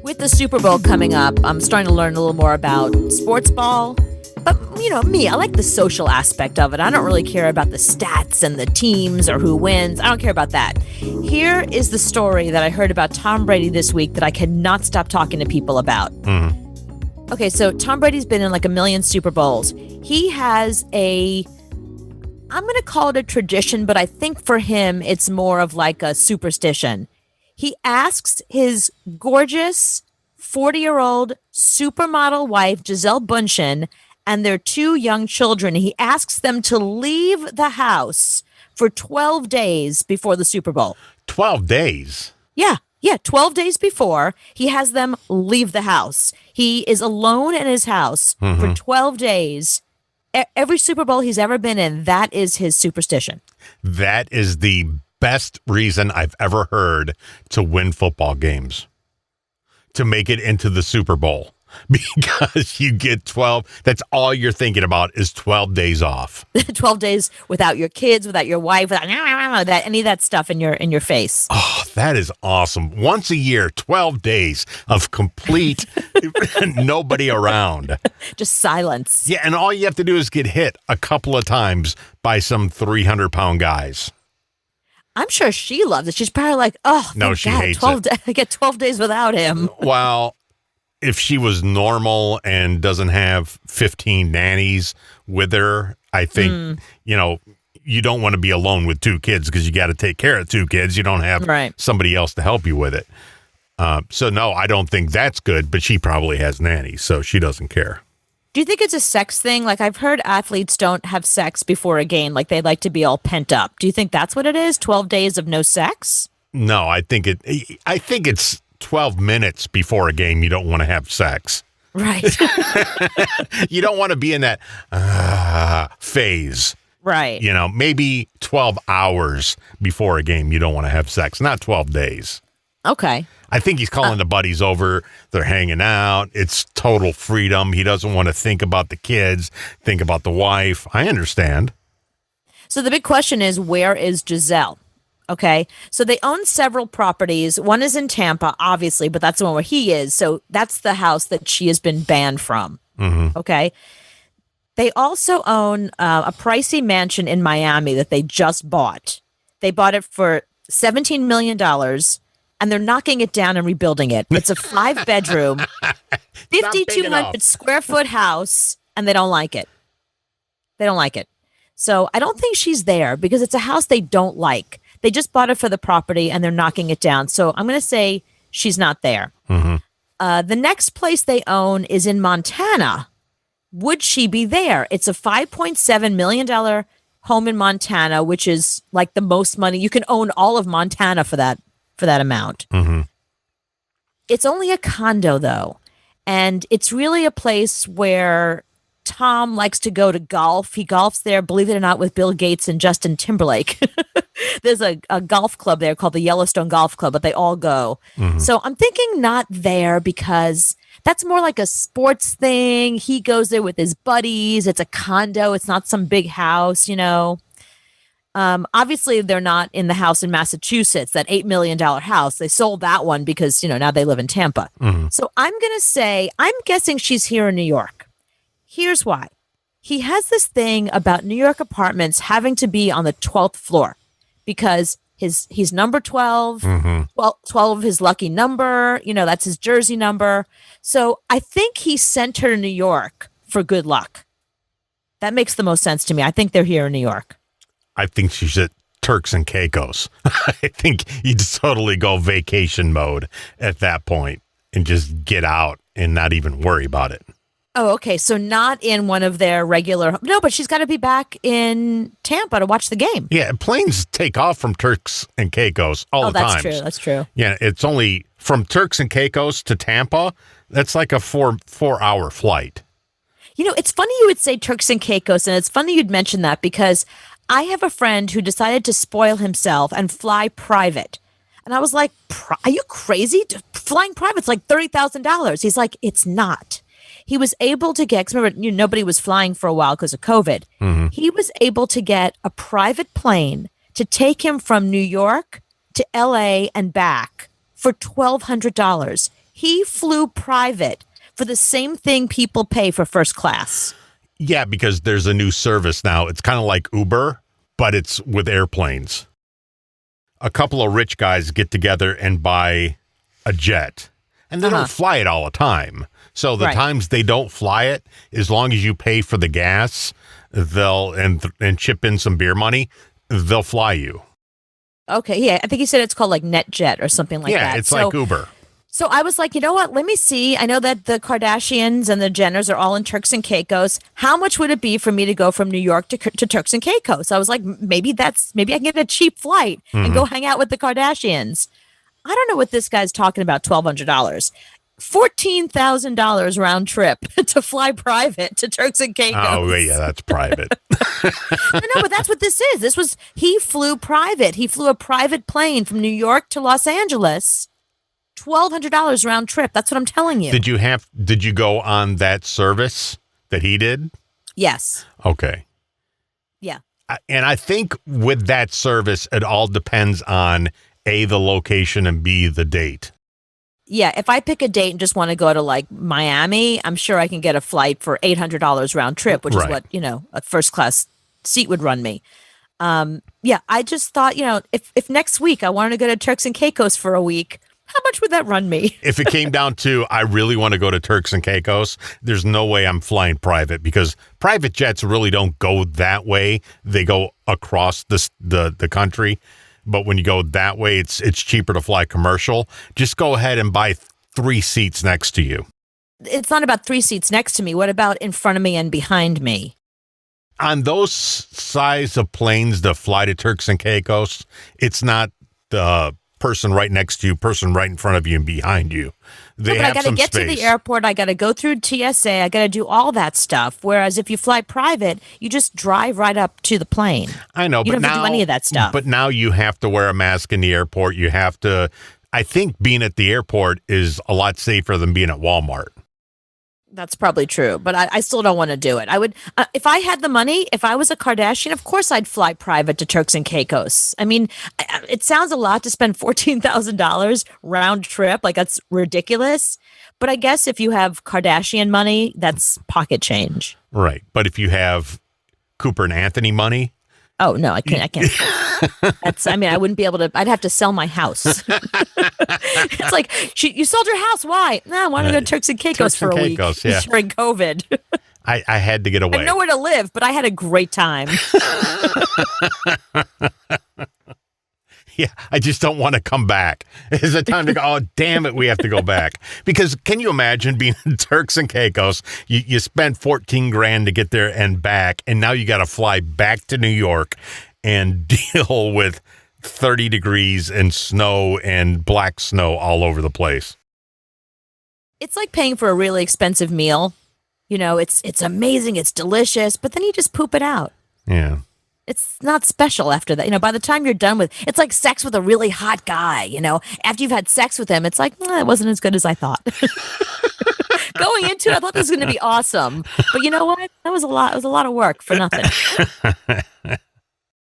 With the Super Bowl coming up, I'm starting to learn a little more about sports ball. But, me, I like the social aspect of it. I don't really care about the stats and the teams or who wins. I don't care about that. Here is the story that I heard about Tom Brady this week that I cannot stop talking to people about. Okay, so Tom Brady's been in like a million Super Bowls. He has I'm going to call it a tradition, but I think for him, it's more of like a superstition. He asks his gorgeous 40-year-old supermodel wife, Gisele Bündchen, and their 2 young children. He asks them to leave the house for 12 days before the Super Bowl. 12 days? Yeah, 12 days before, he has them leave the house. He is alone in his house for 12 days. Every Super Bowl he's ever been in, that is his superstition. That is the best reason I've ever heard to win football games, to make it into the Super Bowl, because you get 12. That's all you're thinking about is 12 days off. 12 days without your kids, without your wife, without any of that stuff in your face. Oh, that is awesome. Once a year, 12 days of complete nobody around. Just silence. Yeah, and all you have to do is get hit a couple of times by some 300-pound guys. I'm sure she loves it. She's probably like, oh, no, she God, hates 12 it. I get 12 days without him. Well, if she was normal and doesn't have 15 nannies with her, I think, you don't want to be alone with 2 kids because you got to take care of 2 kids. You don't have somebody else to help you with it. So, no, I don't think that's good, but she probably has nannies, so she doesn't care. Do you think it's a sex thing? Like, I've heard athletes don't have sex before a game. Like, they like to be all pent up. Do you think that's what it is? 12 days of no sex? No, I think it's 12 minutes before a game you don't want to have sex. Right. You don't want to be in that phase. Right. Maybe 12 hours before a game you don't want to have sex, not 12 days. Okay. I think he's calling the buddies over. They're hanging out. It's total freedom. He doesn't want to think about the kids, think about the wife. I understand. So the big question is, where is Gisele? Okay. So they own several properties. One is in Tampa, obviously, but that's the one where he is. So that's the house that she has been banned from. Okay. They also own a pricey mansion in Miami that they just bought. They bought it for $17 million. And they're knocking it down and rebuilding it. It's a 5-bedroom, 5,200 square foot house, and they don't like it. They don't like it. So I don't think she's there because it's a house they don't like. They just bought it for the property, and they're knocking it down. So I'm going to say she's not there. The next place they own is in Montana. Would she be there? It's a $5.7 million home in Montana, which is like the most money. You can own all of Montana for that amount. It's only a condo, though, and it's really a place where Tom likes to go to golf. He golfs there, believe it or not, with Bill Gates and Justin Timberlake. There's a golf club there called the Yellowstone Golf Club, but they all go. So I'm thinking not there because that's more like a sports thing. He goes there with his buddies. It's a condo. It's not some big house, Obviously, they're not in the house in Massachusetts, that $8 million house. They sold that one because, now they live in Tampa. So I'm going to say, I'm guessing she's here in New York. Here's why. He has this thing about New York apartments having to be on the 12th floor because he's number 12, 12 of his lucky number, that's his jersey number. So I think he sent her to New York for good luck. That makes the most sense to me. I think they're here in New York. I think she's at Turks and Caicos. I think you'd totally go vacation mode at that point and just get out and not even worry about it. Oh, okay. So not in one of their regular... No, but she's got to be back in Tampa to watch the game. Yeah, planes take off from Turks and Caicos all the time. Oh, that's true. Yeah, it's only from Turks and Caicos to Tampa. That's like a four-hour flight. It's funny you would say Turks and Caicos, and it's funny you'd mention that because I have a friend who decided to spoil himself and fly private. And I was like, are you crazy? Flying private's like $30,000. He's like, it's not. he was able to get, 'cause remember, nobody was flying for a while because of COVID. He was able to get a private plane to take him from New York to LA and back for $1,200. He flew private for the same thing people pay for first class. Yeah, because there's a new service now. It's kind of like Uber, but it's with airplanes. A couple of rich guys get together and buy a jet, and they don't fly it all the time. So the times they don't fly it, as long as you pay for the gas, they'll and chip in some beer money, they'll fly you. Okay, yeah, I think he said it's called like NetJet or something like that. Yeah, it's like Uber. So I was like, you know what? Let me see. I know that the Kardashians and the Jenners are all in Turks and Caicos. How much would it be for me to go from New York to Turks and Caicos? I was like, maybe I can get a cheap flight and go hang out with the Kardashians. I don't know what this guy's talking about. $1,200, $14,000 round trip to fly private to Turks and Caicos. Oh yeah, that's private. No, but that's what this is. He flew private. He flew a private plane from New York to Los Angeles. $1,200 round trip. That's what I'm telling you. Did you go on that service that he did? Yes. Okay. Yeah. And I think with that service, it all depends on A, the location, and B, the date. Yeah. If I pick a date and just want to go to like Miami, I'm sure I can get a flight for $800 round trip, which is what, a first class seat would run me. Yeah. I just thought, if next week I wanted to go to Turks and Caicos for a week, how much would that run me? If it came down to, I really want to go to Turks and Caicos, there's no way I'm flying private, because private jets really don't go that way. They go across the country. But when you go that way, it's cheaper to fly commercial. Just go ahead and buy 3 seats next to you. It's not about 3 seats next to me. What about in front of me and behind me? On those size of planes that fly to Turks and Caicos, it's not the person right next to you, person right in front of you, and behind you. They have some space. I got to get to the airport. I got to go through TSA. I got to do all that stuff. Whereas if you fly private, you just drive right up to the plane. I know, you don't have to do any of that stuff. But now you have to wear a mask in the airport. You have to. I think being at the airport is a lot safer than being at Walmart. That's probably true, but I still don't want to do it. I would, if I had the money, if I was a Kardashian, of course I'd fly private to Turks and Caicos. I mean, it sounds a lot to spend $14,000 round trip. Like, that's ridiculous. But I guess if you have Kardashian money, that's pocket change. Right. But if you have Cooper and Anthony money. Oh, no, I can't. I wouldn't be able to. I'd have to sell my house. It's like, you sold your house. Why? No, I want to go to Turks and Caicos for a week during COVID. I had to get away. I know where to live, but I had a great time. Yeah, I just don't want to come back. Is it time to go? Oh, damn it, we have to go back. Because can you imagine being in Turks and Caicos? You spent $14,000 to get there and back, and now you got to fly back to New York and deal with 30 degrees and snow and black snow all over the place. It's like paying for a really expensive meal. It's amazing, it's delicious, but then you just poop it out. Yeah. It's not special after that. By the time you're done with, it's like sex with a really hot guy. After you've had sex with him, it's like, it wasn't as good as I thought. Going into it, I thought this was going to be awesome, but you know what? That was a lot. It was a lot of work for nothing.